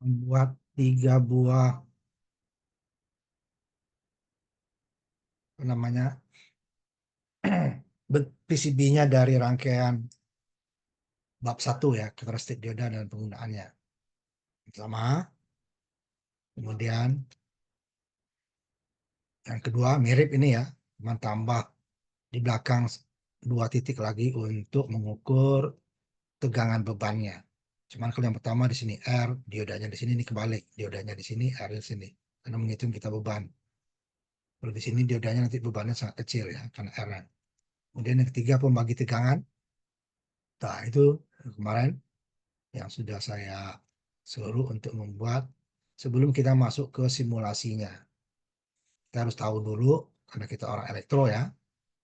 membuat 3 buah PCB-nya dari rangkaian bab 1 ya, karakteristik dioda dan penggunaannya. Pertama, kemudian yang kedua mirip ini ya, cuma tambah di belakang 2 titik lagi untuk mengukur tegangan bebannya. Cuman kalau yang pertama di sini R, diodanya di sini, ini kebalik, diodanya di sini, R di sini, karena menghitung kita beban. Kalau di sini diodanya nanti bebannya sangat kecil ya, karena R. Kemudian yang ketiga pembagi tegangan. Nah itu kemarin yang sudah saya suruh untuk membuat sebelum kita masuk ke simulasinya. Kita harus tahu dulu, karena kita orang elektro ya,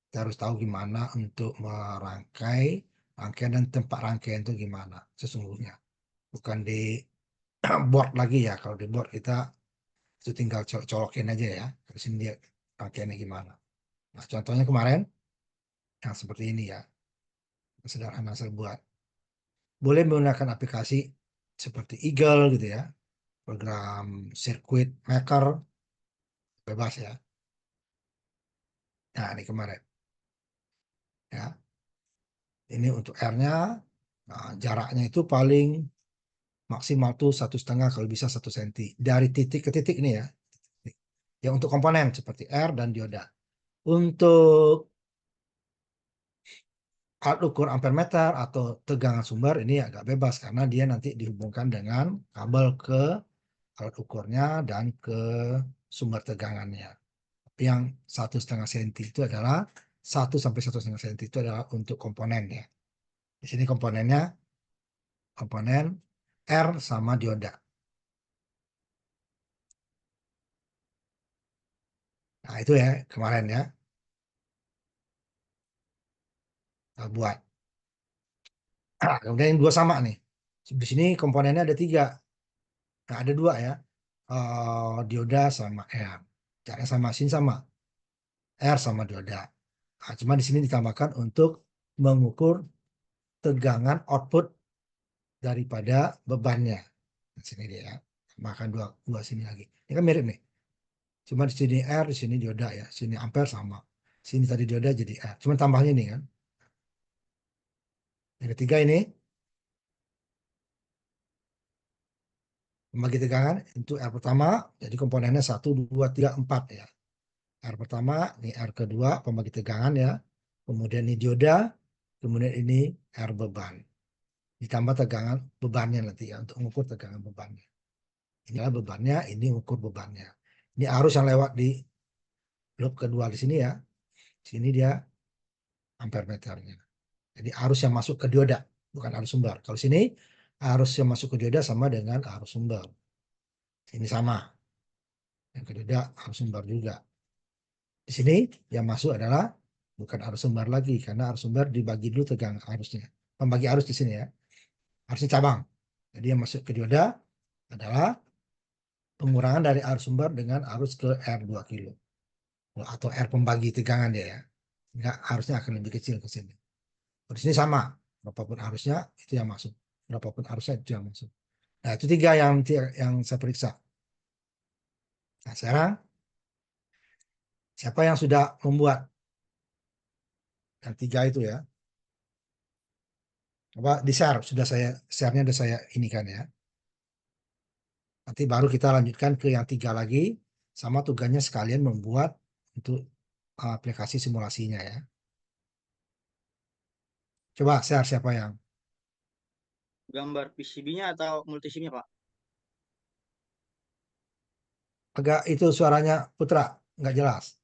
kita harus tahu gimana untuk merangkai rangkaian dan tempat rangkaian itu gimana sesungguhnya. Bukan di board lagi ya, kalau di board kita itu tinggal colokin aja ya, di sini dia rangkaiannya gimana. Nah contohnya kemarin yang seperti ini ya, sederhana saya buat. Boleh menggunakan aplikasi seperti Eagle gitu ya, program Circuit Maker, bebas ya. Nah ini kemarin ya, ini untuk R-nya, nah, jaraknya itu paling maksimal tuh 1,5, kalau bisa 1 senti dari titik ke titik ini ya. Ya untuk komponen seperti R dan dioda. Untuk alat ukur ampere meter atau tegangan sumber ini agak bebas karena dia nanti dihubungkan dengan kabel ke alat ukurnya dan ke sumber tegangannya. Yang 1,5 senti itu adalah 1 sampai 1,5 senti itu adalah untuk komponen ya. Di sini komponennya komponen R sama dioda. Nah itu ya kemarin ya kita buat. Nah, kemudian yang dua sama nih. Di sini komponennya ada 3. Nah ada 2 ya. Dioda sama R. Caranya sama, sini sama. R sama dioda. Nah, cuma di sini ditambahkan untuk mengukur tegangan output daripada bebannya. Di sini dia ya. Makan dua sini lagi. Ini kan mirip nih. Cuma di sini R, di sini dioda ya. Sini ampere sama. Sini tadi dioda jadi R. Cuma tambahnya ini kan. Yang ketiga ini membagi tegangan untuk R pertama. Jadi komponennya 1, 2, 3, 4 ya. R pertama, ini R kedua pembagi tegangan ya. Kemudian ini dioda. Kemudian ini R beban. Ditambah tegangan bebannya nanti ya. Untuk mengukur tegangan bebannya. Inilah bebannya, ini ukur bebannya. Ini arus yang lewat di loop kedua di sini ya. Sini dia ampere meternya. Jadi arus yang masuk ke dioda, bukan arus sumber. Kalau sini arus yang masuk ke dioda sama dengan arus sumber. Ini sama. Yang ke dioda arus sumber juga. Di sini yang masuk adalah bukan arus sumber lagi, karena arus sumber dibagi dulu tegangan arusnya. Pembagi arus di sini ya. Arusnya cabang. Jadi yang masuk ke dioda adalah pengurangan dari arus sumber dengan arus ke R2 kilo. Atau R pembagi tegangan dia ya. Enggak, arusnya akan lebih kecil ke sini. Di sini sama, berapapun arusnya itu yang masuk, berapapun arusnya itu yang masuk. Nah itu 3 yang saya periksa. Nah sekarang siapa yang sudah membuat yang 3 itu ya? Coba di share, sudah saya share-nya sudah saya ini kan ya. Nanti baru kita lanjutkan ke yang 3 lagi, sama tugasnya sekalian membuat untuk aplikasi simulasinya ya. Coba share siapa yang Gambar PCB-nya atau multisimnya, Pak? agak itu suaranya Putra nggak jelas,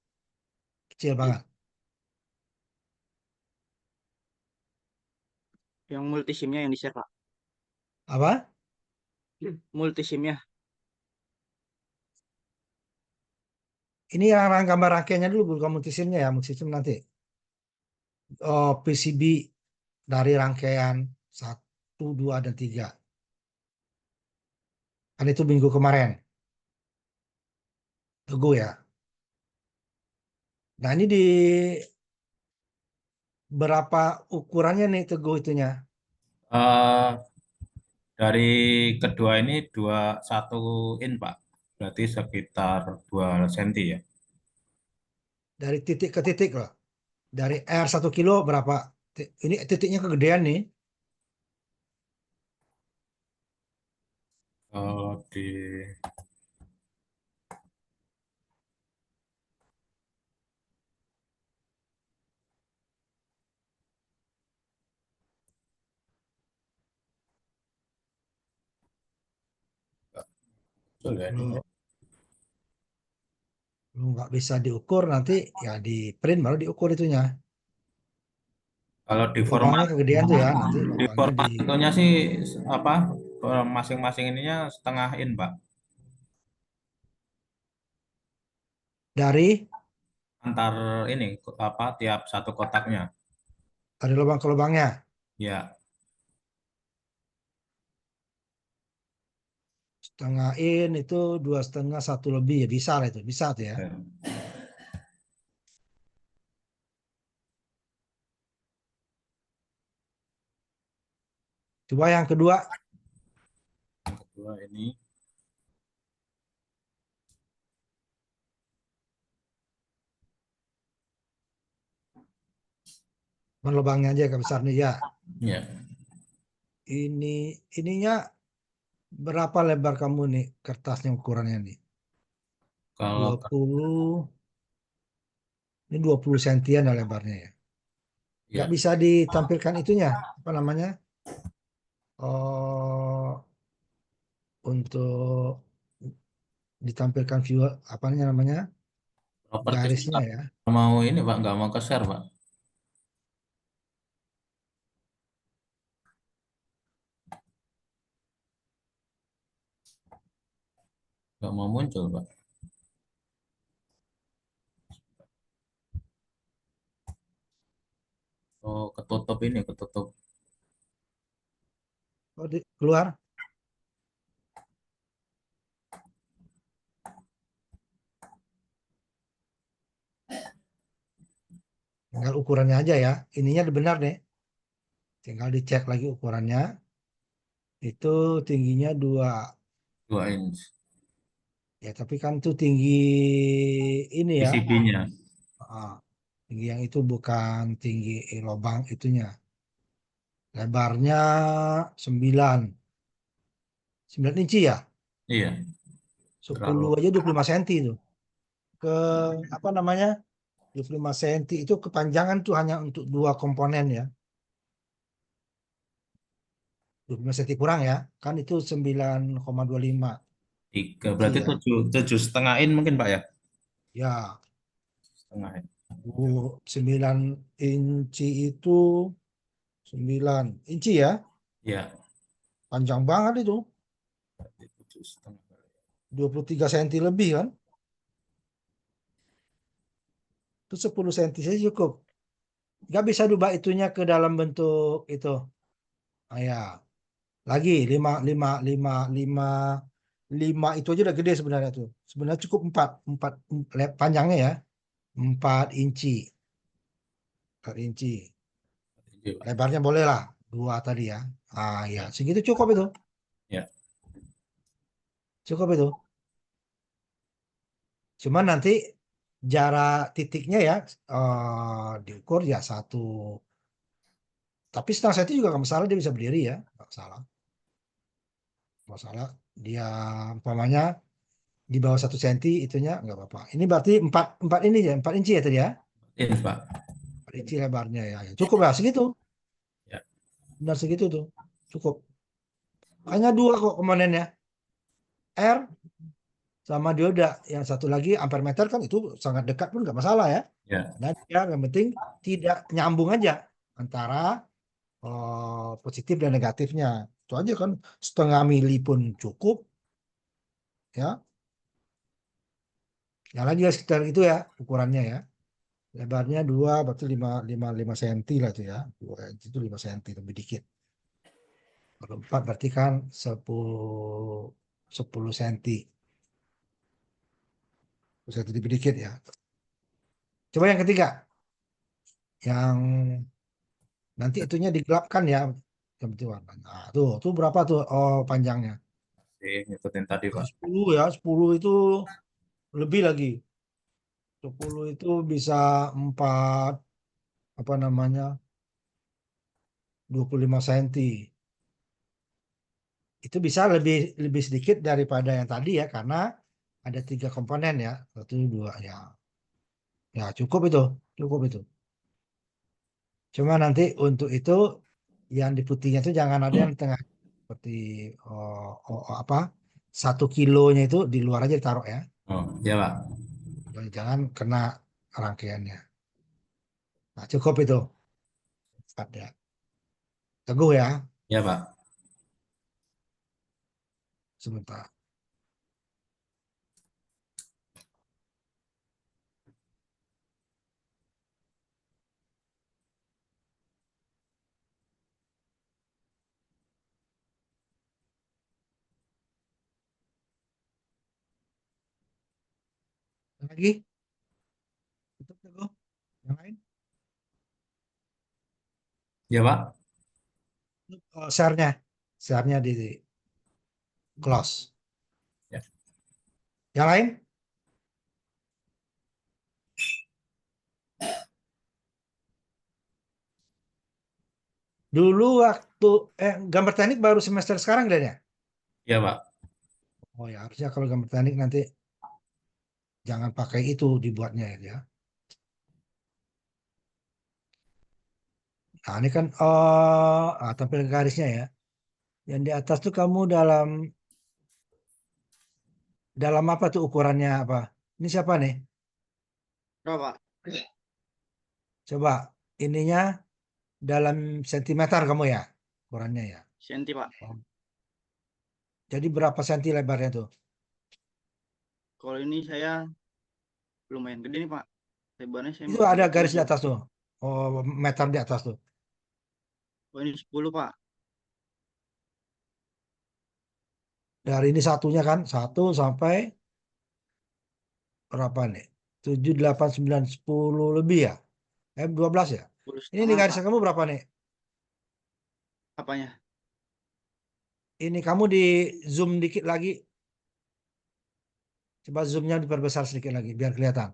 kecil banget. Yang multisimnya yang di-share, Pak. Apa? Multisimnya. Ini yang gambar rangkaiannya dulu, bukan multisimnya ya, multisim nanti. Oh, PCB dari rangkaian 1, 2, dan 3. Kan itu minggu kemarin. Teguh ya. Nah ini di berapa ukurannya nih Teguh itunya? Eh, Dari kedua ini satu in Pak. Berarti sekitar 2 senti ya. Dari titik ke titik loh. Dari R 1 kilo berapa? Ini titiknya kegedean nih. Kalau di betul ya ini ya. Kalau lu nggak bisa diukur nanti ya di print baru diukur itunya. Kalau Lubangnya kegedean tuh ya. Nanti di lubangnya di format itunya sih apa masing-masing ininya setengah in Pak. dari Antar ini apa tiap satu kotaknya. dari lubang ke lubangnya. Ya. Setengah in itu 2,5 satu lebih ya bisa lah itu bisa tuh ya. Ya. Coba yang kedua Yang kedua ini lubangnya aja yang besar nih ya. ya. Ininya berapa lebar kamu nih kertasnya ukurannya nih? Kalau 20 ini 20 sentian ya lebarnya ya. Nggak ya bisa ditampilkan itunya apa namanya? Oh, untuk ditampilkan view apa namanya? properti Garisnya ya. mau ini Pak nggak mau ke share Pak. Nggak mau muncul Pak. Oh ketutup ini ketutup. Oh, keluar tinggal ukurannya aja ya. Ininya benar nih. Tinggal dicek lagi ukurannya. Itu tingginya 2. 2 inch. Ya, tapi kan itu tinggi ini ya. PCB-nya. Ah, tinggi yang itu bukan tinggi lubang itunya. Lebarnya 9. 9 inci ya. Iya. Terlalu 10 aja 25 senti itu. Ke apa namanya? 25 senti itu kepanjangan tuh hanya untuk dua komponen ya. 25 senti kurang ya. Kan itu 9,25 tiga. inci Berarti ya. 7,5 in mungkin Pak ya. Ya, Setengah in. 9 inci itu 9 inci ya. Ya. Panjang banget itu. Berarti 7,5. 23 senti lebih kan. Itu 10 senti saja cukup. Nggak bisa diubah itunya ke dalam bentuk itu. Ah, ya. Lagi 5 5 5 5 5 itu aja udah gede sebenarnya tuh. Sebenarnya cukup 4 4 panjangnya ya. 4 inci. 4 inci. Iya, Pak. Lebarnya boleh lah 2 tadi ya. Ah ya, segitu cukup itu. Ya. Cukup itu. Cuman nanti jarak titiknya ya diukur ya 1. Tapi setengah senti juga nggak masalah dia bisa berdiri ya. Nggak masalah. Nggak masalah. Dia umpamanya di bawah 1 senti itunya nggak apa-apa. Ini berarti 4 ini ya 4 inci ya tadi ya. In Pak. 4 inci lebarnya ya. Ya, cukup lah segitu. Ya. Benar segitu tuh. Cukup. Hanya dua kok komponennya. R sama dioda. Yang satu lagi ampere meter kan itu sangat dekat pun nggak masalah ya. Ya. Dan ya yang penting tidak nyambung aja antara positif dan negatifnya. Itu aja kan setengah mili pun cukup ya. Yang lain juga sekitar itu ya ukurannya ya. Lebarnya 2 berarti 5 senti lah itu ya. 2 inci itu 5 senti lebih dikit. Kalau 4 berarti kan 10 senti. 10 senti lebih dikit ya. Coba yang ketiga. Yang nanti itunya digelapkan ya. yang penting warnanya. Nah, tuh berapa tuh panjangnya? Ngikutin tadi, Pak. 10 ya, 10 itu lebih lagi. 10 itu bisa 4, apa namanya, 25 cm. Itu bisa lebih lebih sedikit daripada yang tadi ya, karena ada 3 komponen ya. 1, 2 ya. Ya cukup itu, cukup itu. Cuma nanti untuk itu yang di putihnya itu jangan ada yang di tengah, seperti apa, 1 kilonya itu di luar aja ditaruh ya. Oh, ya, Pak. Jangan kena rangkaiannya. Nah cukup itu. Empat ya. Teguh ya, Ya, Pak. sebentar. Lagi, tutup Teguh. Yang lain, Ya, Pak. share-nya, share-nya di close. Ya. Yang lain, dulu waktu gambar teknik baru semester sekarang kayaknya. Ya, Pak. Oh ya, harusnya kalau gambar teknik nanti jangan pakai itu dibuatnya ya. Nah, ini kan tampil garisnya ya. Yang di atas tuh kamu dalam dalam apa tuh ukurannya apa? Ini siapa nih? Berapa, Pak? Coba ininya dalam sentimeter kamu ya, ukurannya ya. Senti, Pak. Oh. Jadi berapa senti lebarnya tuh? Kalau ini saya lumayan gede nih, Pak. Lebarnya saya Itu pakai ada garis di 7. atas tuh. Oh, meter di atas tuh. Oh, ini 10, Pak. Dari ini satunya kan, 1 sampai berapa nih? 7, 8, 9, 10 lebih ya? 12 ya? 10 Ini nih setengah, Pak. garisnya kamu berapa nih? Apanya? Ini kamu di zoom dikit lagi. Coba zoomnya diperbesar sedikit lagi biar kelihatan.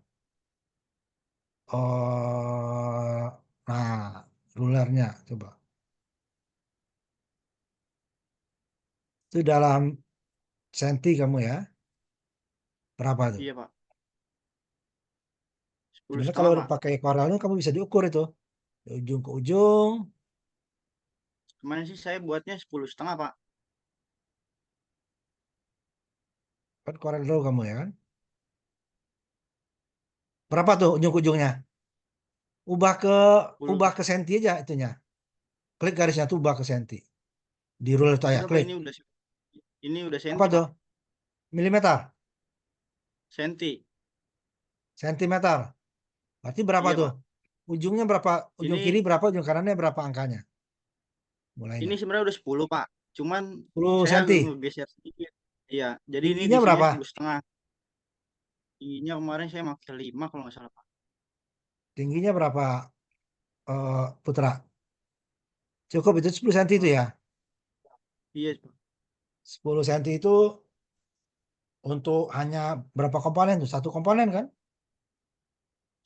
Oh, nah, rulernya coba. Itu dalam senti kamu ya. Berapa tuh? Iya, Pak. 10 Sebenarnya kalau setengah, Pak. pakai Corelnya kamu bisa diukur itu. Dari ujung ke ujung. Kemarin sih saya buatnya 10 setengah, Pak. Kan Corel Draw kamu ya kan. Berapa tuh ujung ke ujungnya? Ubah ke 10, ubah Pak. ke senti aja itunya. Klik garisnya tuh ubah ke senti. Di ruler itu ya, Udah, Pak, klik. ini udah Apa senti, tuh? Pak. Milimeter, Senti. sentimeter. Berarti berapa Iya, tuh? Pak. Ujungnya berapa? Ujung kiri Ini berapa? Ujung kanannya berapa angkanya? ini Mulainya. sebenarnya udah 10, Pak. Cuman 10 saya agak cm. ngegeser sedikit. Iya, jadi ini Tingginya diisinya berapa? 10 setengah. Ininya kemarin saya pakai 5 kalau nggak salah, Pak. Tingginya berapa, Putra? Cukup itu 10 cm itu Eh, ya. iya, Pak. 10 cm itu untuk hanya berapa komponen tuh? Satu komponen kan?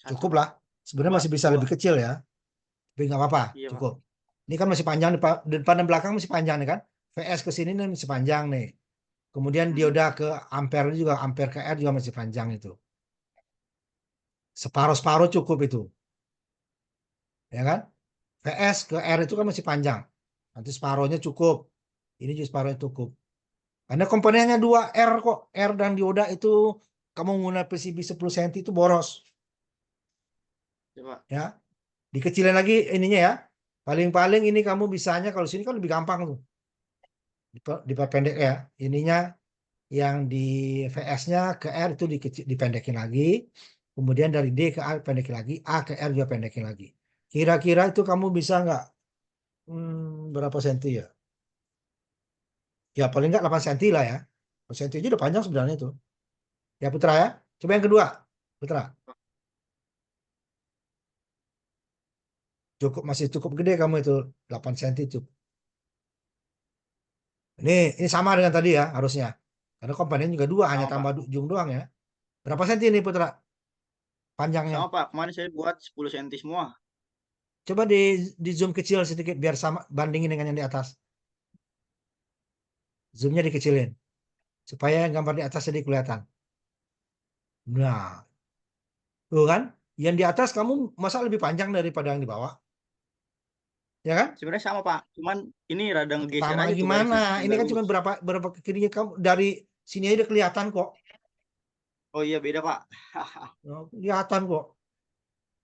Satu, Cukup Pak. lah. Sebenarnya Dua, masih bisa dua. lebih kecil ya. Tapi nggak apa-apa. Iya, Pak. Cukup. Ini kan masih panjang, depan dan belakang masih panjang nih kan. VS ke sini nih masih panjang nih. Kemudian Hmm. dioda ke ampere juga, ampere ke R juga masih panjang itu. Separuh-separuh cukup itu. Ya kan? VS ke R itu kan Iya. masih panjang. Nanti separuhnya cukup. Ini juga separuhnya cukup. Karena komponennya 2 R kok. R dan dioda itu kamu menggunakan PCB 10 cm itu boros. Iya, Pak. Ya. Dikecilin lagi ininya ya. Paling-paling ini kamu bisanya kalau sini kan lebih gampang tuh. Diperpendek ya. Ininya yang di VS-nya ke R itu dipendekin lagi. Kemudian dari D ke A pendekin lagi. A ke R juga pendekin lagi. Kira-kira itu kamu bisa nggak, berapa senti ya? Ya paling nggak 8 senti lah ya. 8 senti aja udah panjang sebenarnya itu. Ya Putra ya. Coba yang kedua. Putra. Cukup, masih cukup gede kamu itu. 8 senti cukup. Ini sama dengan tadi ya harusnya. Karena komponen juga dua, hanya Sama Pak. tambah ujung doang ya. Berapa senti nih Putra? Panjangnya. Sama Pak. Kemarin saya buat 10 cm semua. Coba di zoom kecil sedikit biar sama bandingin dengan yang di atas. Zoomnya dikecilin supaya gambar di atas jadi kelihatan. Nah, tuh kan? Yang di atas kamu masa lebih panjang daripada yang di bawah, ya kan? Sebenarnya sama Pak. Cuman ini rada ngegeser Sama aja tuh gimana? garisnya. Ini Nggak kan cuma lurus. berapa berapa ke kirinya kamu dari sini aja udah kelihatan kok. Oh iya beda Pak. Oh, kelihatan kok.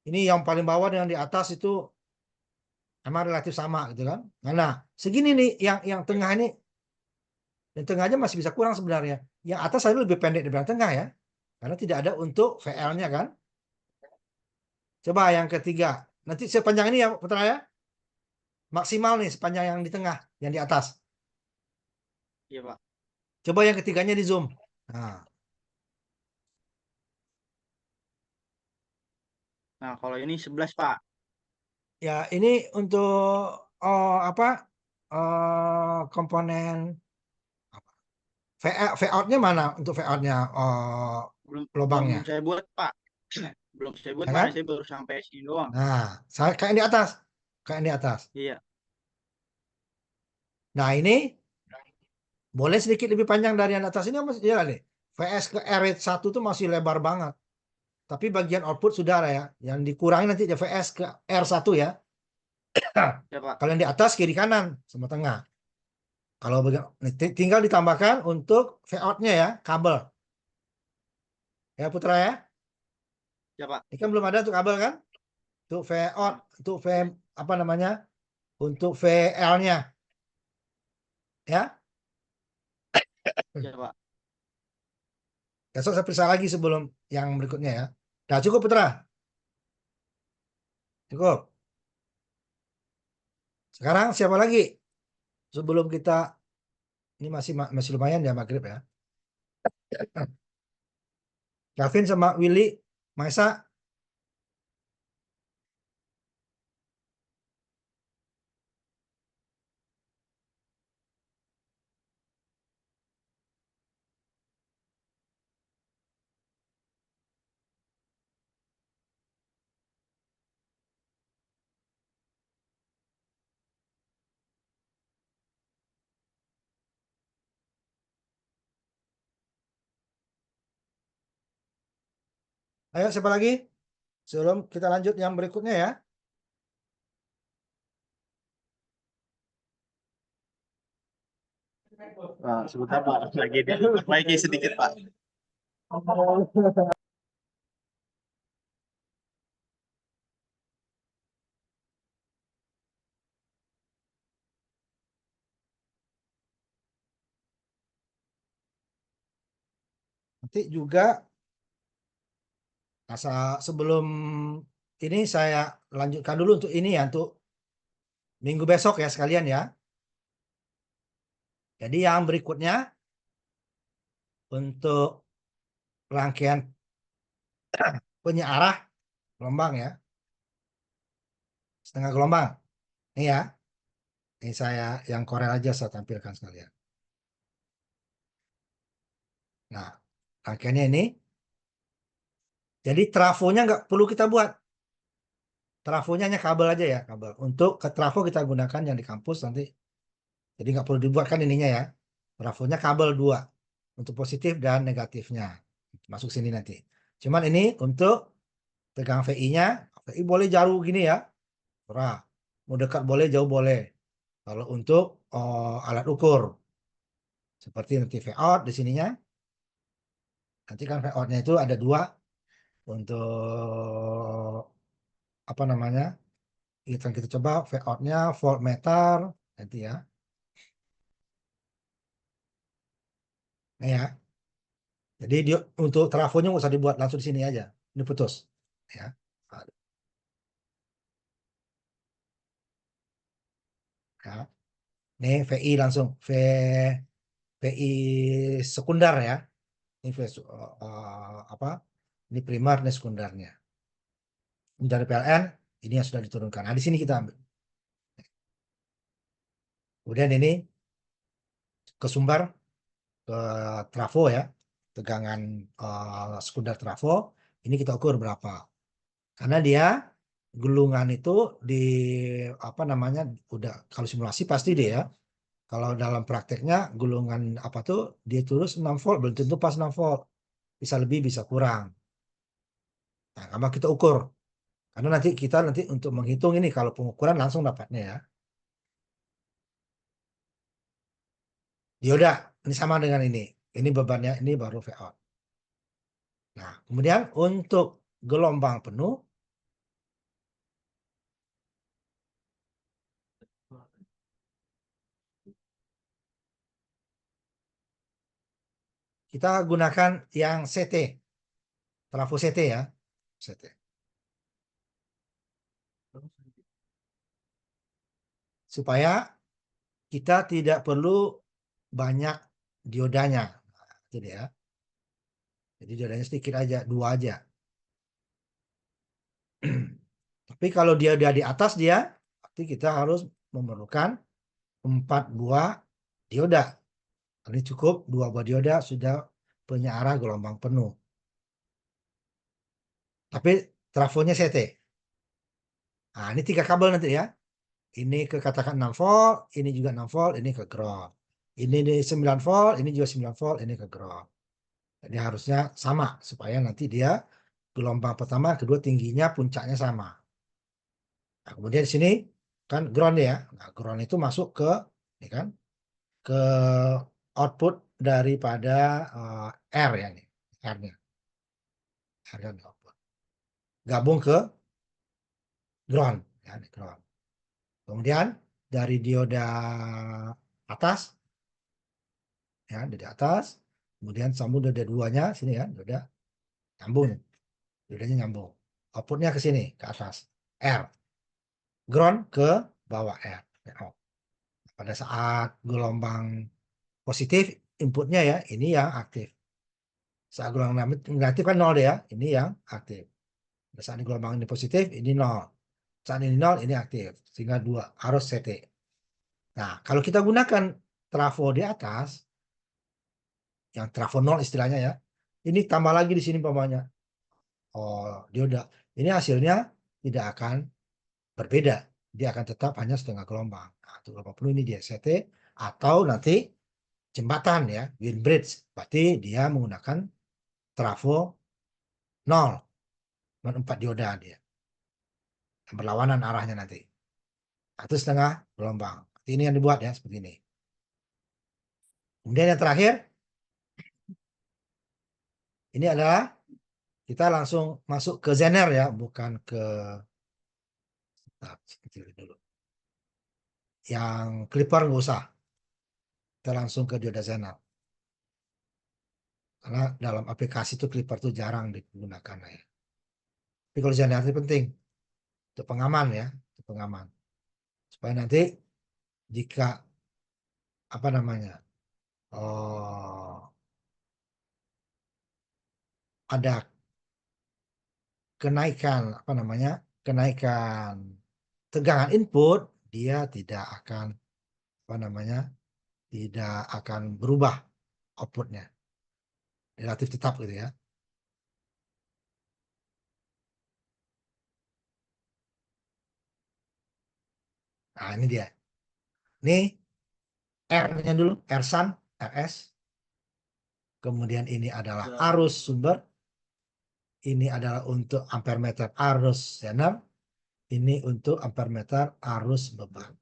Ini yang paling bawah dengan di atas itu emang relatif sama gitu kan. Nah, segini nih yang tengah ini, yang tengah aja masih bisa kurang sebenarnya. Yang atas saya lebih pendek daripada tengah ya. Karena tidak ada untuk VL-nya kan. Coba yang ketiga. Nanti sepanjang ini ya Putra ya. Maksimal nih sepanjang yang di tengah, yang di atas. Iya Pak. Coba yang ketiganya di zoom. Nah, Nah kalau ini 11 Pak. ya ini untuk apa komponen V-out-nya mana untuk V-out-nya Belum belum lubangnya, saya buat Pak. Belum saya buat ya kan? kemarin saya baru sampai sini doang. Nah, saya kayak di atas, kayak di atas. Iya. Nah, ini boleh sedikit lebih panjang dari yang atas ini masih ya nih. VS ke R1 tuh masih lebar banget. Tapi bagian output sudah ada ya. Yang dikurangi nanti ya VS ke R1 ya. Ya Pak. Kalau yang di atas kiri kanan sama tengah. Kalau tinggal ditambahkan untuk V-out-nya ya, kabel. Ya Putra ya. Ya Pak. Ini kan belum ada tuh kabel kan? Untuk V-out, untuk V apa namanya? Untuk VL-nya ya. Ya Pak. Besok saya periksa lagi sebelum yang berikutnya ya. Nah, cukup Putra. Cukup. Sekarang siapa lagi? Sebelum kita ini masih lumayan ya maghrib ya. Gavin sama Willy, Maisa, ayo siapa lagi? Sebelum kita lanjut yang berikutnya ya. Nah, sebentar Pak. Lagi diperbaiki sedikit Pak. Nanti juga sebelum ini saya lanjutkan dulu untuk ini ya, untuk minggu besok ya sekalian ya. Jadi yang berikutnya untuk rangkaian penyearah gelombang ya, setengah gelombang. Ini ya, ini saya yang Corel aja saya tampilkan sekalian. Nah, rangkaiannya ini. Jadi trafonya nggak perlu kita buat. Trafonya hanya kabel aja ya, kabel. Untuk ke trafo kita gunakan yang di kampus nanti. Jadi nggak perlu dibuatkan ininya ya. Trafonya kabel dua untuk positif dan negatifnya. Masuk sini nanti. Cuman ini untuk tegang VI-nya, VI boleh jauh gini ya. Terserah. Mau dekat boleh, jauh boleh. Kalau untuk alat ukur seperti nanti V out di sininya. Nanti kan V out-nya itu ada dua untuk apa namanya? Kita coba V out-nya voltmeter nanti ya. Nah ya. Jadi untuk trafonya nggak usah dibuat langsung di sini aja. Ini putus. Ya. Ya. Ini VI langsung VI sekunder ya. Ini apa? Ini primer, ini sekundernya. Dari PLN ini yang sudah diturunkan. Nah, di sini kita ambil. Kemudian ini ke sumber, ke trafo ya, tegangan sekunder trafo, ini kita ukur berapa. Karena dia gulungan itu di apa namanya udah kalau simulasi pasti dia ya. Kalau dalam prakteknya gulungan apa tuh dia tulis 6 volt belum tentu pas 6 volt. Bisa lebih bisa kurang. Nah, kalau kita ukur. Karena nanti kita untuk menghitung ini kalau pengukuran langsung dapatnya ya. Dioda ini sama dengan ini. Ini bebannya ini baru V out. Nah, kemudian untuk gelombang penuh kita gunakan yang CT, trafo CT ya, CT. Supaya kita tidak perlu banyak diodanya. Nah, itu dia. Jadi diodanya sedikit aja, 2 aja. Tapi kalau dia udah di atas dia, berarti kita harus memerlukan 4 buah dioda. Ini cukup 2 buah dioda sudah punya arah gelombang penuh. Tapi trafonya CT. Nah, ini 3 kabel nanti ya. Ini ke katakan 6 volt, ini juga 6 volt, ini ke ground. Ini di 9 volt, ini juga 9 volt, ini ke ground. Jadi harusnya sama supaya nanti dia gelombang pertama, kedua tingginya, puncaknya sama. Nah, kemudian di sini kan ground ya. Nah, ground itu masuk ke ini kan ke output daripada R ya nih. R-nya. R-nya di output. Gabung ke ground ya, nih, ground. Kemudian dari dioda atas ya dari atas kemudian sambung dioda duanya sini ya dioda nyambung diodanya nyambung outputnya ke sini ke atas R ground ke bawah R ya, oh. Pada saat gelombang positif inputnya ya ini yang aktif saat gelombang negatif kan nol ya ini yang aktif pada saat gelombang ini positif ini nol saat ini nol ini aktif sehingga dua harus CT. Nah kalau kita gunakan trafo di atas yang trafo nol istilahnya ya ini tambah lagi di sini umpamanya oh dia udah ini hasilnya tidak akan berbeda dia akan tetap hanya setengah gelombang nah, itu gelombang penuh ini dia CT atau nanti jembatan ya wind bridge berarti dia menggunakan trafo 0 dan 4 dioda dia berlawanan arahnya nanti nah, itu setengah gelombang ini yang dibuat ya seperti ini kemudian yang terakhir ini adalah kita langsung masuk ke Zener ya bukan ke dulu yang Clipper nggak usah kita langsung ke dioda Zener karena dalam aplikasi itu Clipper itu jarang digunakan ya. Tapi kalau Zener itu penting untuk pengaman ya untuk pengaman supaya nanti jika apa namanya oh, ada kenaikan apa namanya kenaikan tegangan input dia tidak akan apa namanya tidak akan berubah outputnya relatif tetap gitu ya. Nah ini dia ini R-nya dulu R sun RS kemudian ini adalah arus sumber ini adalah untuk ampere meter arus zener ini untuk ampere meter arus beban.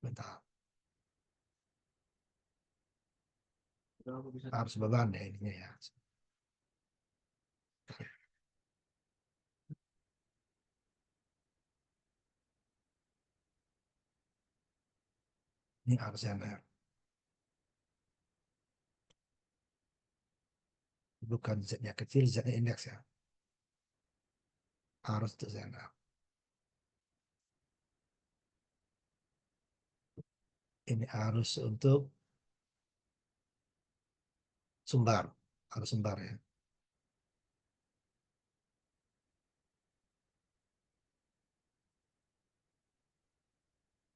Bentar. Arus beban ya ininya ya. Ini arus zener. Bukan Z-nya kecil, Z-nya indeks ya. Arus itu zener. Ini arus untuk sumber. Arus sumber ya.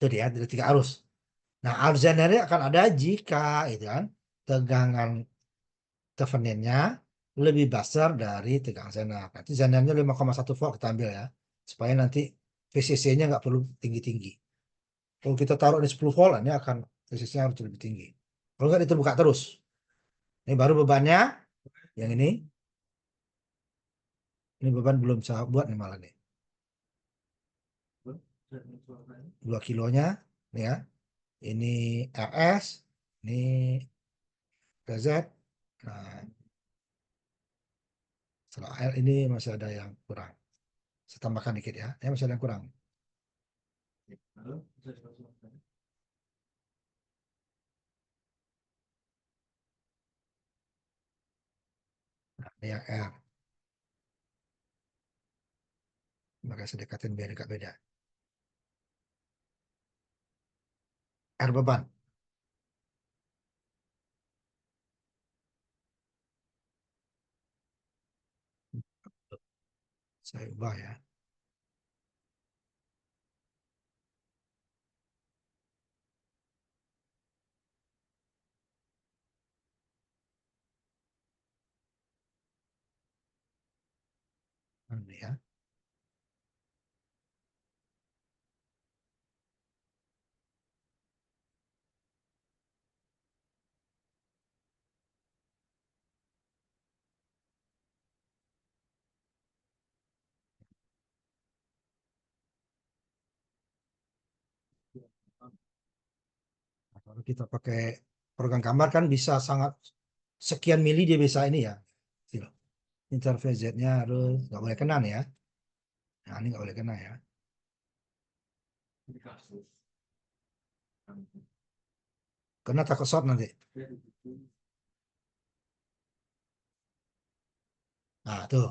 Jadi ya, ada 3 arus. Nah, auxiliary akan ada jika itu kan tegangan Theveninnya lebih besar dari tegangan Zener. Nanti Zenernya 5,1 volt kita ambil ya, supaya nanti VCC-nya nggak perlu tinggi-tinggi. Kalau kita taruh di 10 volt, ini akan VCC-nya harus lebih tinggi. Kalau nggak itu buka terus. Ini baru bebannya, yang ini. Ini beban belum saya buat nih malah nih. 2 kilonya, nih ya. Ini RS, ini PZ. Nah, setelah L ini masih ada yang kurang. Saya tambahkan dikit ya. Ini masih ada yang kurang. Nah, ini yang R. Maka saya dekatin biar dekat beda. R beban. Saya ubah ya. Ini ya. Nah, kalau kita pakai program gambar kan bisa sangat sekian mili dia bisa ini ya. Gitu. Interface Z-nya harus nggak boleh kena nih ya. Nah, ini nggak boleh kena ya. Karena takut short nanti. Nah, tuh.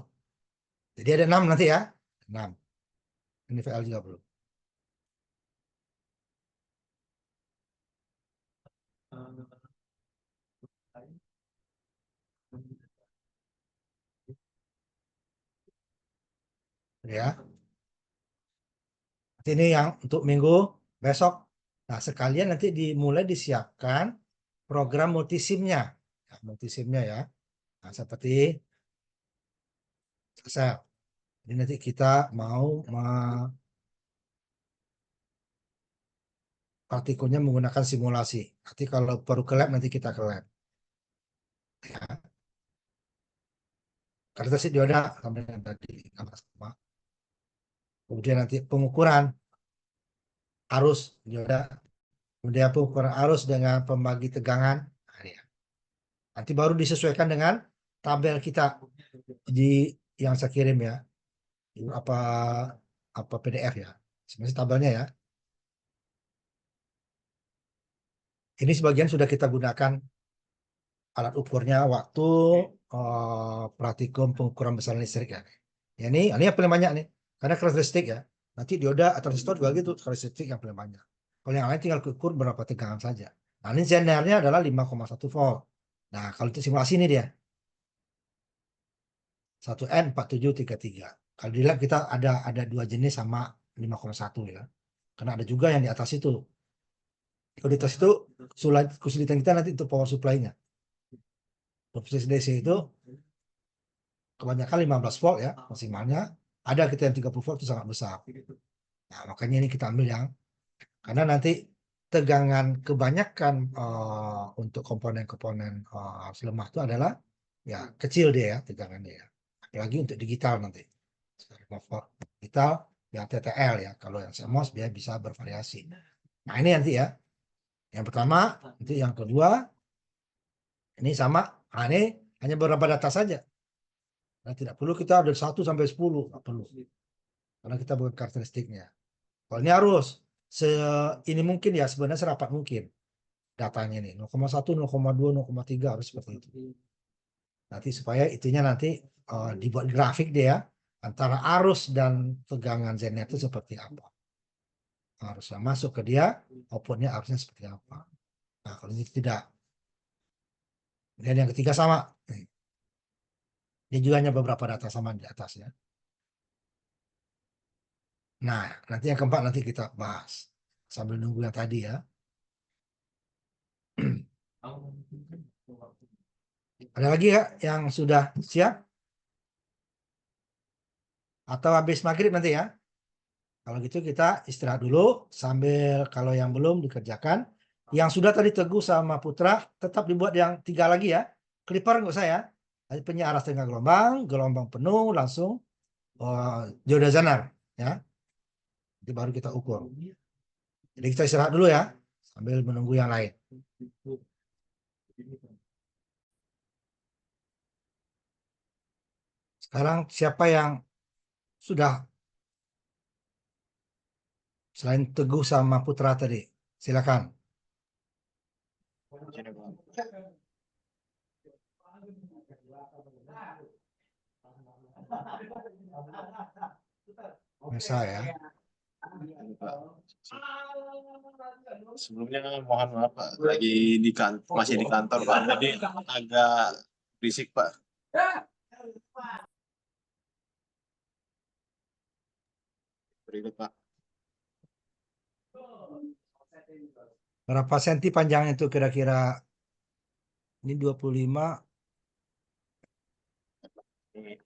Jadi ada 6 nanti ya. 6. Ini VL juga belum. Ya. Nanti ini yang untuk minggu besok. Nah, sekalian nanti dimulai disiapkan program multisimnya. Ya, multisimnya ya. Nah, seperti Excel. Ini nanti kita mau praktikumnya menggunakan simulasi. Nanti kalau perlu ke lab, nanti kita ke lab. Ya. Karakteristik dioda sampai yang tadi sama. Kemudian nanti pengukuran arus dioda. Kemudian pengukuran arus dengan pembagi tegangan. Nah, ya. Nanti baru disesuaikan dengan tabel kita di yang saya kirim ya. Apa apa PDF ya. Sebenarnya tabelnya ya. Ini sebagian sudah kita gunakan alat ukurnya waktu praktikum pengukuran besaran listrik ya. Ya ini yang paling banyak nih. Karena karakteristik ya. Nanti dioda atau transistor juga gitu karakteristik yang paling banyak. Kalau yang lain tinggal ukur berapa tegangan saja. Nah ini Zenernya adalah 5,1 volt. Nah kalau itu simulasi ini dia 1N4733. Kalau di lab kita ada 2 jenis sama 5,1 ya. Karena ada juga yang di atas itu. Kalau di atas itu kesulitan kita nanti untuk power supply-nya. Proses DC itu kebanyakan 15 volt ya maksimalnya. Ada kita yang 30 volt itu sangat besar. Nah, makanya ini kita ambil yang karena nanti tegangan kebanyakan untuk komponen-komponen arus lemah itu adalah ya kecil dia ya tegangan dia. Apalagi untuk digital nanti. Digital yang TTL ya. Kalau yang CMOS dia bisa bervariasi. Nah ini nanti ya. Yang pertama, itu yang kedua, ini sama. Nah, ini hanya beberapa data saja. Nah, tidak perlu kita dari 1 sampai 10. Nggak perlu. Karena kita bukan karakteristiknya. Kalau ini harus ini mungkin ya sebenarnya serapat mungkin datanya ini 0,1, 0,2, 0,3 harus seperti itu. Nanti supaya itunya nanti dibuat grafik dia antara arus dan tegangan zennya itu seperti apa. Harusnya masuk ke dia, outputnya harusnya seperti apa. Nah, kalau ini tidak. Dan yang ketiga sama. Dia juga hanya beberapa data sama di atasnya. Nah, nanti yang keempat nanti kita bahas. Sambil nunggu yang tadi ya. Ada lagi ya yang sudah siap? Atau habis maghrib nanti ya? Kalau gitu kita istirahat dulu sambil kalau yang belum dikerjakan. Yang sudah tadi Teguh sama Putra tetap dibuat yang 3 lagi ya. Clipper nggak usah ya. Nanti penyiar setengah gelombang, gelombang penuh langsung dioda zanar ya. Nanti baru kita ukur. Jadi kita istirahat dulu ya sambil menunggu yang lain. Sekarang siapa yang sudah selain Teguh sama Putra tadi? Silakan. Sini, Pak. Mesa ya. Ini, Pak. Sebelumnya mohon maaf Pak, lagi masih di kantor Pak, jadi agak berisik Pak. Berikut Pak. Berapa senti panjangnya itu kira-kira? Ini 25. Ini.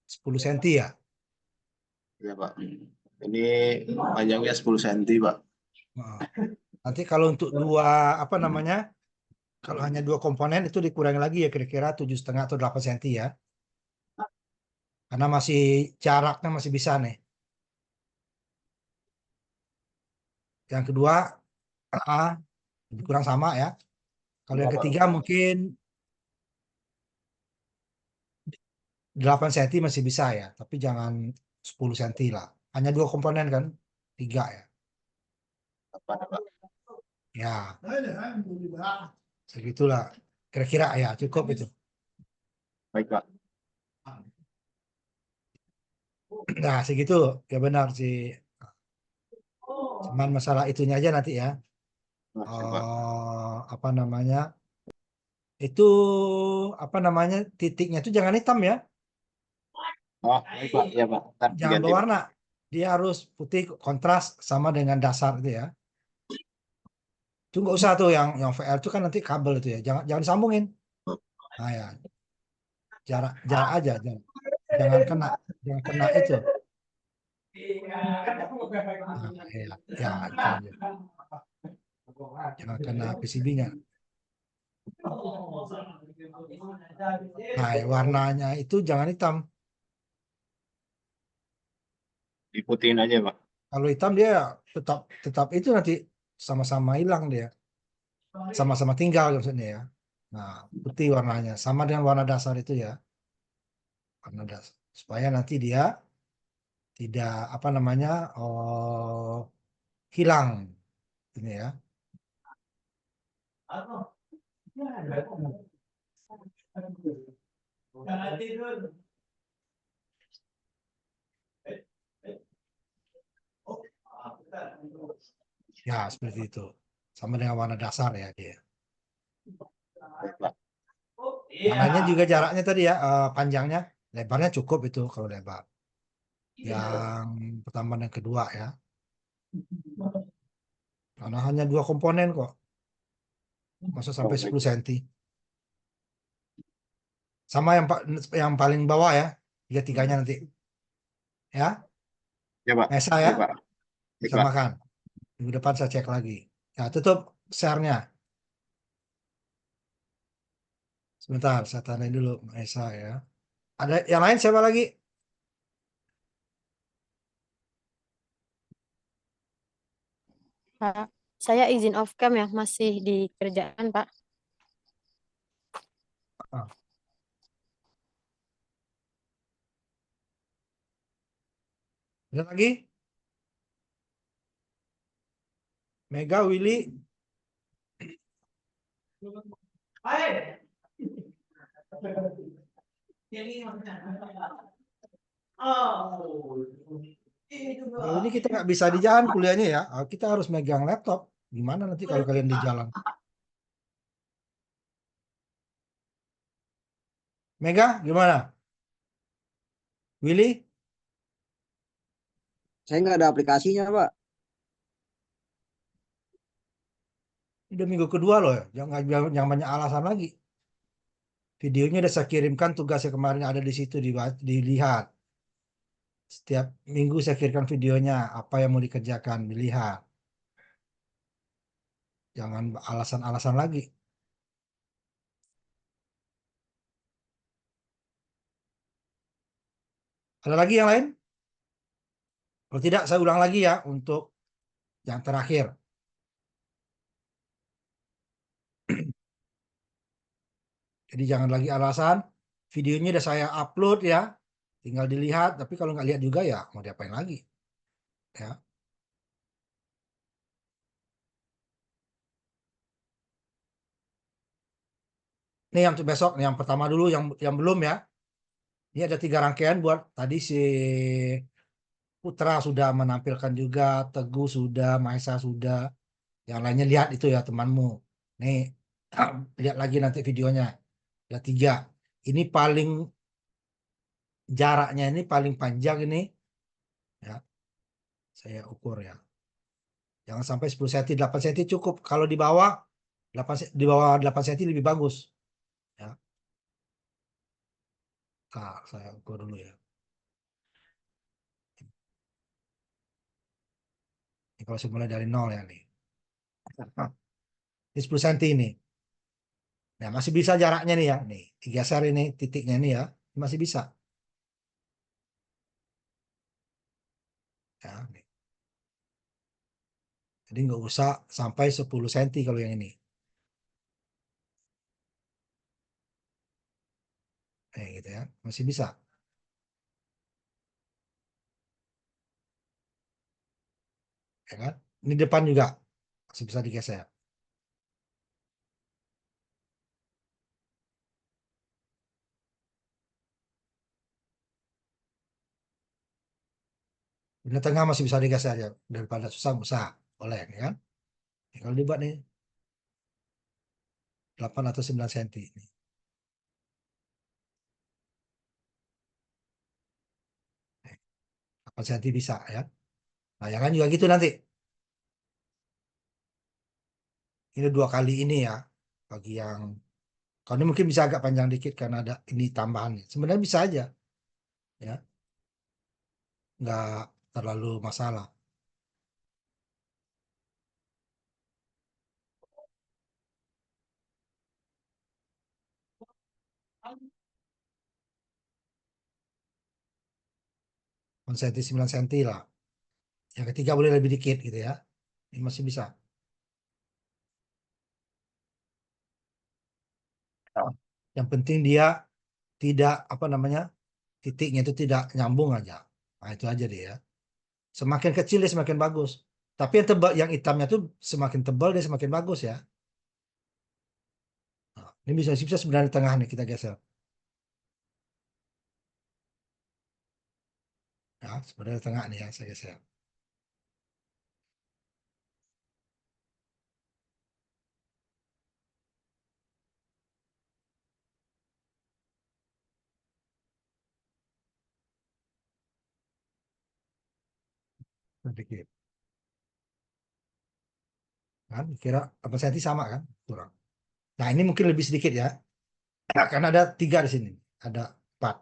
10 senti ya. Ya Pak. Ini panjangnya 10 cm Pak. Nah, nanti kalau untuk dua apa namanya? Kalau hanya dua komponen itu dikurangi lagi ya kira-kira 7,5 atau 8 senti ya. Karena masih jaraknya masih bisa nih. Yang kedua lebih kurang sama ya. Kalau yang ketiga mungkin 8 senti masih bisa ya, tapi jangan 10 senti lah. Hanya dua komponen kan? 3 ya. Apa Pak? Ya, segitulah. Kira-kira ya cukup itu. Baik Pak. Nah, segitu ya benar sih. Cuman masalah itunya aja nanti ya. Masih Pak. Apa namanya? Itu apa namanya? Titiknya itu jangan hitam ya. Oh, baik Pak. Ya Pak. Ntar Jangan diganti Pak. berwarna. Dia harus putih kontras sama dengan dasar itu ya. Itu nggak usah tuh yang VR itu kan nanti kabel itu ya. Jangan disambungin. Nah ya, jarak jarak aja, jangan kena, jangan kena itu. Nah, ya itu aja. Jangan kena PCB-nya. Nah, warnanya itu jangan hitam. Diputiin aja Pak. Kalau hitam dia tetap tetap itu nanti sama-sama hilang dia. Sama-sama tinggal maksudnya ya. Nah, putih warnanya sama dengan warna dasar itu ya. Warna dasar. Supaya nanti dia tidak apa namanya hilang ini ya. Ya, seperti itu. Sama dengan warna dasar ya dia. Baik Pak. Yang lainnya juga jaraknya tadi ya, panjangnya, lebarnya cukup itu kalau lebar. Yang pertama dan kedua ya. Karena hanya dua komponen kok. Masa sampai Oh, baik 10 Pak. cm. Sama yang paling bawah ya. Tiga-tiganya nanti. Ya, Ya Pak. Esa Ya ya, Pak. Baik Pak. disamakan. Minggu depan saya cek lagi. Ya, tutup share-nya. Sebentar, saya tanya dulu Esa ya. Ada yang lain siapa lagi? Pak, saya izin off cam ya, masih dikerjakan, Pak. Ah, ada lagi? Mega, Willy. Kalau ini kita nggak bisa di jalan kuliahnya ya. Kita harus megang laptop. Gimana nanti kalau kalian di jalan? Mega, gimana? Willy? Saya nggak ada aplikasinya, Pak. Ini udah minggu kedua loh ya. Jangan banyak alasan lagi. Videonya udah saya kirimkan, tugasnya kemarin ada di situ, dilihat. Setiap minggu saya kirimkan videonya, apa yang mau dikerjakan, dilihat. Jangan alasan-alasan lagi. Ada lagi yang lain? Kalau tidak, saya ulang lagi ya untuk yang terakhir. Jadi jangan lagi alasan. Videonya udah saya upload ya. Tinggal dilihat. Tapi kalau nggak lihat juga ya mau diapain lagi. Ya. Ini yang untuk besok. Yang pertama dulu yang belum ya. Ini ada 3 rangkaian buat tadi si Putra sudah menampilkan juga, Teguh sudah, Maesa sudah. Yang lainnya lihat itu ya temanmu. Nih, lihat lagi nanti videonya. Ada 3. Ini paling jaraknya ini paling panjang ini. Ya, saya ukur ya. Jangan sampai 10 cm, 8 cm cukup. Kalau di bawah 8 cm lebih bagus. Ya. Nah, saya ukur dulu ya. Ini kalau saya mulai dari 0 ya nih. Nah, ini 10 cm ini. Nah, masih bisa jaraknya nih ya. Nih, digeser ini titiknya ini ya. Masih bisa. Ya, nih. Jadi nggak usah sampai 10 cm kalau yang ini. Gitu ya. Masih bisa. Ya kan? Ini depan juga masih bisa digeser. Ini tengah masih bisa digeser ya. Daripada susah bisa. Boleh ya kan? Ini kalau dibuat nih 8 atau 9 cm. 8 cm bisa ya. Nah, ya kan juga gitu nanti. Ini 2 kali ini ya. Bagi yang kalau ini mungkin bisa agak panjang dikit karena ada ini tambahan. Sebenarnya bisa aja ya. Nggak terlalu masalah. Senti 9 cm lah. Yang ketiga boleh lebih dikit gitu ya. Ini masih bisa. Yang penting dia tidak apa namanya titiknya itu tidak nyambung aja. Nah itu aja dia. Semakin kecil dia semakin bagus. Tapi yang tebal, yang hitamnya tuh semakin tebal dia semakin bagus ya. Nah, ini bisa sebenarnya di tengah nih kita geser. Ya, sebenarnya di tengah nih ya saya geser. Sedikit. Kan kira 8 cm sama kan? Kurang. Nah ini mungkin lebih sedikit ya. Karena ada 3 di sini. Ada 4.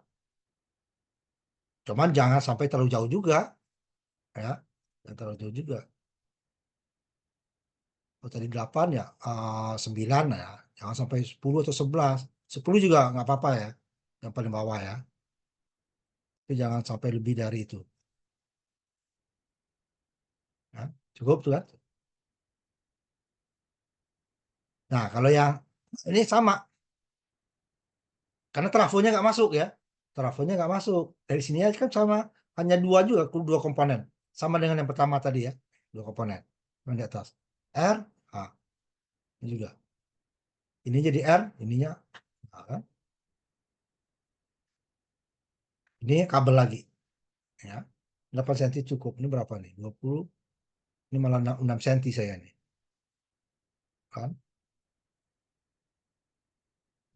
Cuman jangan sampai terlalu jauh juga. Ya. Jangan terlalu jauh juga. Oh, tadi 8 ya. 9 ya. Jangan sampai 10 atau 11. 10 juga nggak apa-apa ya. Yang paling bawah ya. Tapi jangan sampai lebih dari itu. Ya. Cukup tuh kan. Nah kalau yang ini sama. Karena trafonya nggak masuk ya. Trafonya nggak masuk. Dari sini aja kan sama. Hanya 2 juga. 2 komponen. Sama dengan yang pertama tadi ya. 2 komponen. Yang di atas. R. A. Ini juga. Ini jadi R. Ininya A kan. Ini kabel lagi. Ya. 8 cm cukup. Ini berapa nih? 20. Ini malah 6 cm saya nih. Kan?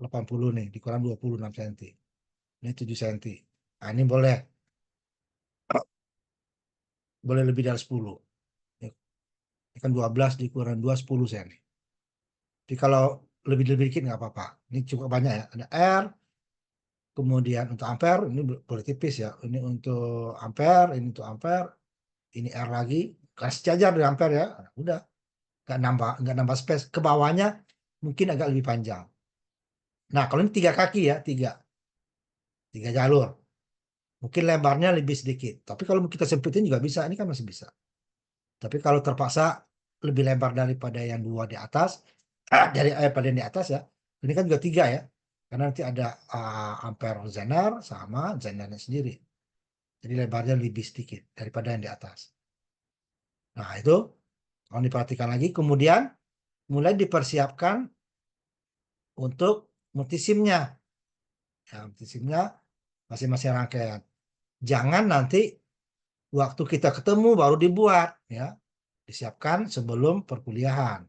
80 nih. Dikurang 20. 6 cm. Ini 7 cm. Nah ini boleh. Boleh lebih dari 10. Ini kan 12 dikurang 2. 10 saya nih. Jadi kalau lebih dikit nggak apa-apa. Ini cukup banyak ya. Ada R, kemudian untuk ampere ini boleh tipis ya. Ini untuk ampere, ini untuk ampere, ini R lagi. Kasih jajar di ampere ya. Nah, udah, nggak nambah space. Ke bawahnya mungkin agak lebih panjang. Nah, kalau ini 3 kaki ya, tiga jalur. Mungkin lebarnya lebih sedikit. Tapi kalau kita sempitin juga bisa. Ini kan masih bisa. Tapi kalau terpaksa lebih lebar daripada yang 2 di atas, pada yang di atas ya. Ini kan juga 3 ya. Karena nanti ada ampere zener sama zenernya sendiri. Jadi lebarnya lebih sedikit daripada yang di atas. Nah, itu kalau diperhatikan lagi. Kemudian mulai dipersiapkan untuk multisimnya. Ya, multisimnya masing-masing rangkaian. Jangan nanti waktu kita ketemu baru dibuat ya. Disiapkan sebelum perkuliahan.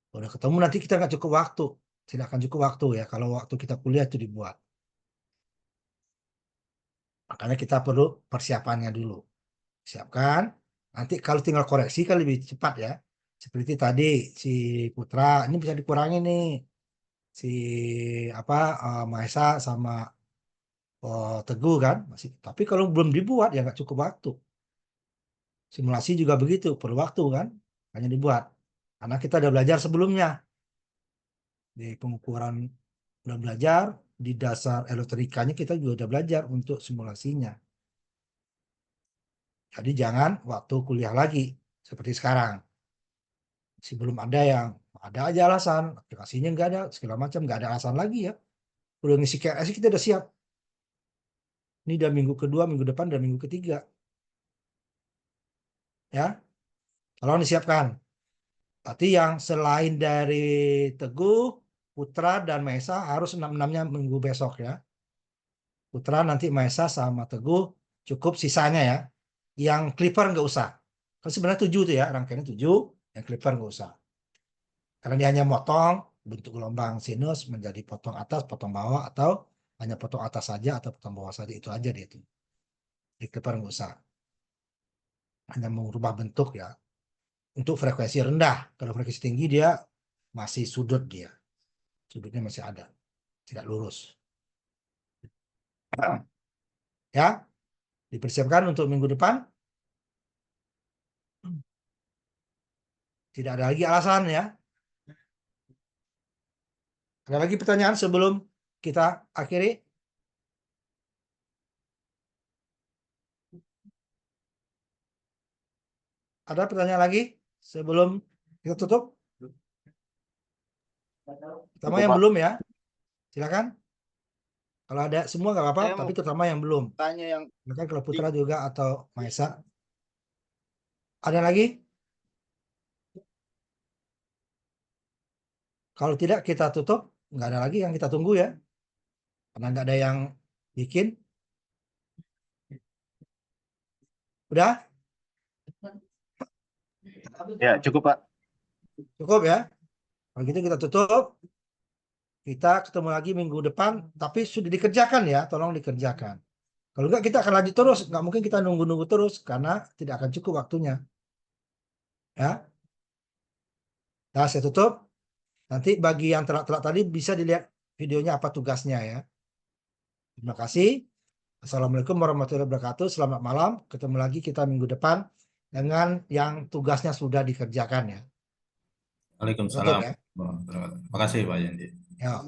Udah ketemu nanti kita nggak cukup waktu. Tidak akan cukup waktu ya kalau waktu kita kuliah itu dibuat. Makanya kita perlu persiapannya dulu. Siapkan. Nanti kalau tinggal koreksi kan lebih cepat ya. Seperti tadi si Putra ini bisa dikurangi nih. Si Maesa sama Teguh kan masih. Tapi kalau belum dibuat ya nggak cukup waktu. Simulasi juga begitu, perlu waktu kan. Hanya dibuat. Karena kita udah belajar sebelumnya. Di pengukuran udah belajar, di dasar elektronikanya kita juga udah belajar untuk simulasinya. Jadi jangan waktu kuliah lagi seperti sekarang. Sebelum ada yang ada aja alasan, aplikasinya nggak ada, segala macam nggak ada alasan lagi ya. Udah ngisi KRS kita udah siap. Ini udah minggu kedua, minggu depan, dan minggu ketiga. Ya, tolong disiapkan. Berarti yang selain dari Teguh, Putra, dan Maesa harus 6-6-nya minggu besok ya. Putra nanti Maesa sama Teguh cukup sisanya ya. Yang clipper nggak usah. Kan sebenarnya 7 tuh ya, rangkaiannya 7, yang clipper nggak usah. Karena dia hanya motong bentuk gelombang sinus menjadi potong atas, potong bawah, atau hanya potong atas saja atau potong bawah saja, itu aja dia itu. Di clipper nggak usah. Hanya mengubah bentuk ya. Untuk frekuensi rendah, kalau frekuensi tinggi dia masih sudut dia. Sudutnya masih ada, tidak lurus. Ya, dipersiapkan untuk minggu depan. Tidak ada lagi alasan ya. Ada lagi pertanyaan sebelum kita akhiri? Ada pertanyaan lagi sebelum kita tutup? Pertama yang belum ya, silakan. Kalau ada semua nggak apa-apa, tapi terutama yang belum. Tanya yang Silakan kalau Putra juga atau Maesa. Ada lagi? Kalau tidak kita tutup, nggak ada lagi yang kita tunggu ya. Karena nggak ada yang bikin. Udah? ya cukup Pak. Cukup ya? Kalau gitu kita tutup. Kita ketemu lagi minggu depan, tapi sudah dikerjakan ya, tolong dikerjakan. Kalau enggak kita akan lanjut terus, nggak mungkin kita nunggu-nunggu terus karena tidak akan cukup waktunya. Ya. Nah, saya tutup. Nanti bagi yang telat-telat tadi bisa dilihat videonya apa tugasnya ya. Terima kasih. Assalamualaikum warahmatullahi wabarakatuh. Selamat malam. Ketemu lagi kita minggu depan dengan yang tugasnya sudah dikerjakan ya. Waalaikumsalam. Tutup ya. Terima kasih Pak Yandi. Ya.